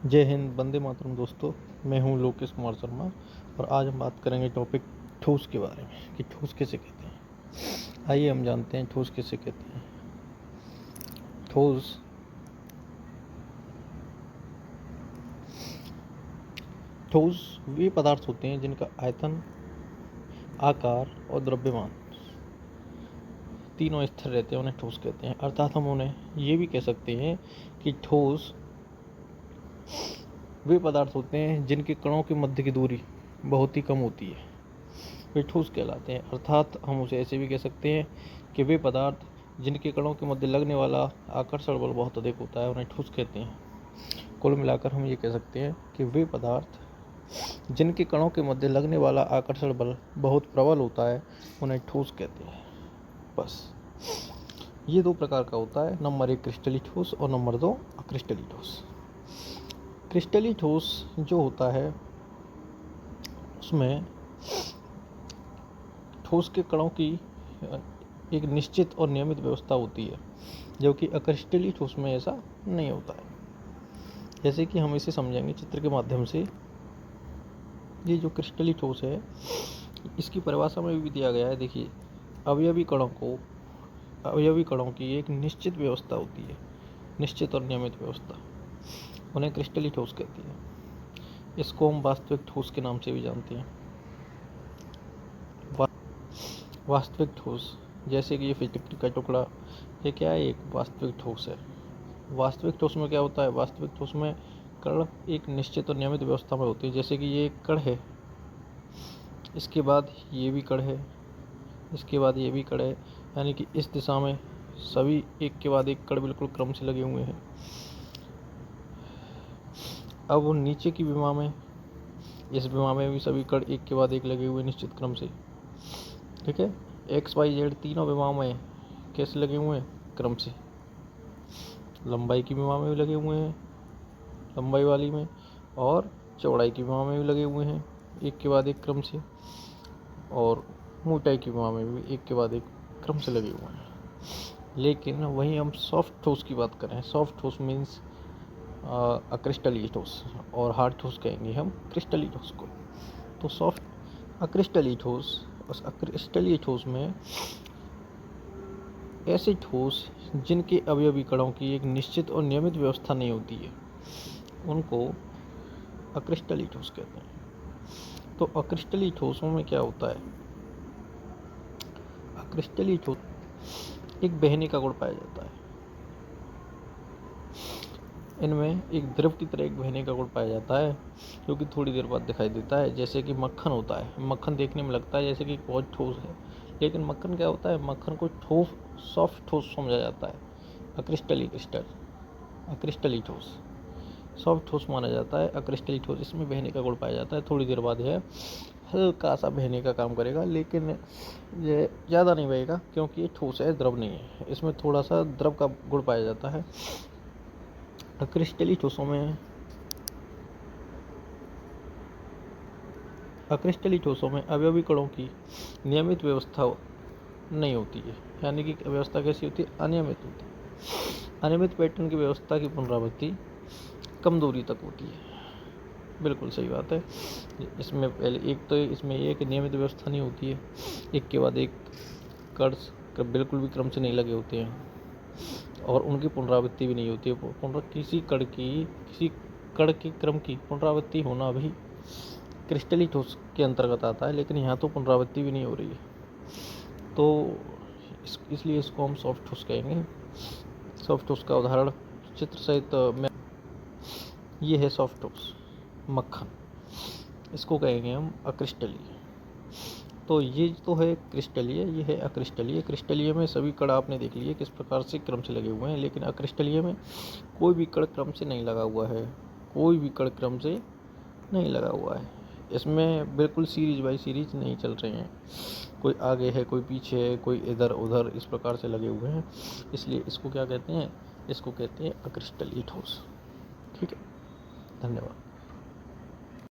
जय हिंद, वंदे मातरम दोस्तों। मैं हूं लोकेश कुमार शर्मा और आज हम बात करेंगे टॉपिक ठोस के बारे में कि ठोस किसे कहते हैं। आइए हम जानते हैं ठोस किसे कहते हैं। ठोस वे पदार्थ होते हैं जिनका आयतन, आकार और द्रव्यमान तीनों स्थिर रहते हैं, उन्हें ठोस कहते हैं। अर्थात हम उन्हें ये भी कह सकते हैं कि ठोस वे पदार्थ होते हैं जिनके कणों के मध्य की दूरी बहुत ही कम होती है, वे ठोस कहलाते हैं। अर्थात हम उसे ऐसे भी कह सकते हैं कि वे पदार्थ जिनके कणों के मध्य लगने वाला आकर्षण बल बहुत अधिक होता है, उन्हें ठोस कहते हैं। कुल मिलाकर हम ये कह सकते हैं कि वे पदार्थ जिनके कणों के मध्य लगने वाला आकर्षण बल बहुत प्रबल होता है, उन्हें ठोस कहते हैं। बस ये दो प्रकार का होता है, नंबर 1 क्रिस्टली ठोस और नंबर 2 अक्रिस्टली ठोस। क्रिस्टली ठोस जो होता है उसमें ठोस के कणों की एक निश्चित और नियमित व्यवस्था होती है, जो कि अक्रिस्टली ठोस में ऐसा नहीं होता है। जैसे कि हम इसे समझेंगे चित्र के माध्यम से। ये जो क्रिस्टली ठोस है, इसकी परिभाषा में भी दिया गया है। देखिए, अवयवी कणों की एक निश्चित व्यवस्था होती है, निश्चित और नियमित व्यवस्था, उन्हें क्रिस्टली ठोस कहती है। इसको हम वास्तविक ठोस के नाम से भी जानते हैं। वास्तविक ठोस, जैसे कि ये फिटकरी का टुकड़ा, ये क्या है? एक वास्तविक ठोस है। वास्तविक ठोस में क्या होता है? वास्तविक ठोस में कण एक निश्चित और नियमित व्यवस्था में होती है। जैसे कि ये एक कण है, इसके बाद ये भी कण है, इसके बाद ये भी कण है, यानी कि इस दिशा में सभी एक के बाद एक कण बिल्कुल क्रम से लगे हुए हैं। अब नीचे की विमा में, इस विमा में भी सभी कण एक के बाद एक लगे हुए निश्चित क्रम से, ठीक है। XYZ तीनों विमाओं में कैसे लगे हुए हैं? क्रम से। लंबाई की विमा में भी लगे हुए हैं, लंबाई वाली में, और चौड़ाई की विमा में भी लगे हुए हैं एक के बाद एक क्रम से, और मोटाई की विमा में भी एक के बाद एक क्रम से लगे हुए हैं। लेकिन वहीं हम सॉफ्ट ठोस की बात करें, सॉफ्ट ठोस मीन्स अक्रिस्टली ठोस, और हार्ड ठोस कहेंगे हम क्रिस्टली ठोस को। तो सॉफ्ट अक्रिस्टली ठोस, उस अक्रिस्टली ठोस में ऐसे ठोस जिनके अवयवी कणों की एक निश्चित और नियमित व्यवस्था नहीं होती है, उनको अक्रिस्टली ठोस कहते हैं। तो अक्रिस्टली ठोसों में क्या होता है? अक्रिस्टली ठोस एक बहने का गुण पाया जाता है। इनमें एक द्रव की तरह एक बहने का गुण पाया जाता है, जो कि थोड़ी देर बाद दिखाई देता है। जैसे कि मक्खन होता है, मक्खन देखने में लगता है जैसे कि बहुत ठोस है, लेकिन मक्खन क्या होता है? मक्खन को ठोस, सॉफ्ट ठोस समझा जाता है। अक्रिस्टली ठोस सॉफ्ट ठोस माना जाता है। अक्रिस्टली ठोस, इसमें बहने का गुण पाया जाता है। थोड़ी देर बाद यह हल्का सा बहने का काम करेगा, लेकिन ये ज़्यादा नहीं बहेगा, क्योंकि ये ठोस है, द्रव नहीं है। इसमें थोड़ा सा द्रव का गुण पाया जाता है। अक्रिस्टली ठोसों में अवयवी कणों की नियमित व्यवस्था नहीं होती है, यानी कि व्यवस्था कैसी होती है? अनियमित होती है। अनियमित पैटर्न की व्यवस्था की पुनरावृत्ति कम दूरी तक होती है। बिल्कुल सही बात है। इसमें पहले एक तो इसमें ये कि नियमित व्यवस्था नहीं होती है, एक के बाद एक कण बिल्कुल भी क्रम से नहीं लगे होते हैं, और उनकी पुनरावृत्ति भी नहीं होती है। किसी कण के क्रम की पुनरावृत्ति होना भी क्रिस्टली ठोस के अंतर्गत आता है, लेकिन यहाँ तो पुनरावृत्ति भी नहीं हो रही है। तो इसलिए इसको हम सॉफ्ट ठोस कहेंगे। सॉफ्ट ठोस का उदाहरण चित्र सहित में ये है। सॉफ्ट ठोस मक्खन, इसको कहेंगे हम अक्रिस्टलीय। तो ये तो है क्रिस्टलीय, ये है अक्रिस्टलीय। क्रिस्टलीय में सभी कण आपने देख लिए किस प्रकार से क्रम से लगे हुए हैं, लेकिन अक्रिस्टलीय में कोई भी कण क्रम से नहीं लगा हुआ है, कोई भी कण क्रम से नहीं लगा हुआ है। इसमें बिल्कुल सीरीज बाई सीरीज नहीं चल रहे हैं, कोई आगे है, कोई पीछे है, कोई इधर उधर, इस प्रकार से लगे हुए हैं। इसलिए इसको क्या कहते हैं? इसको कहते हैं अक्रिस्टलीय ठोस। ठीक है, धन्यवाद।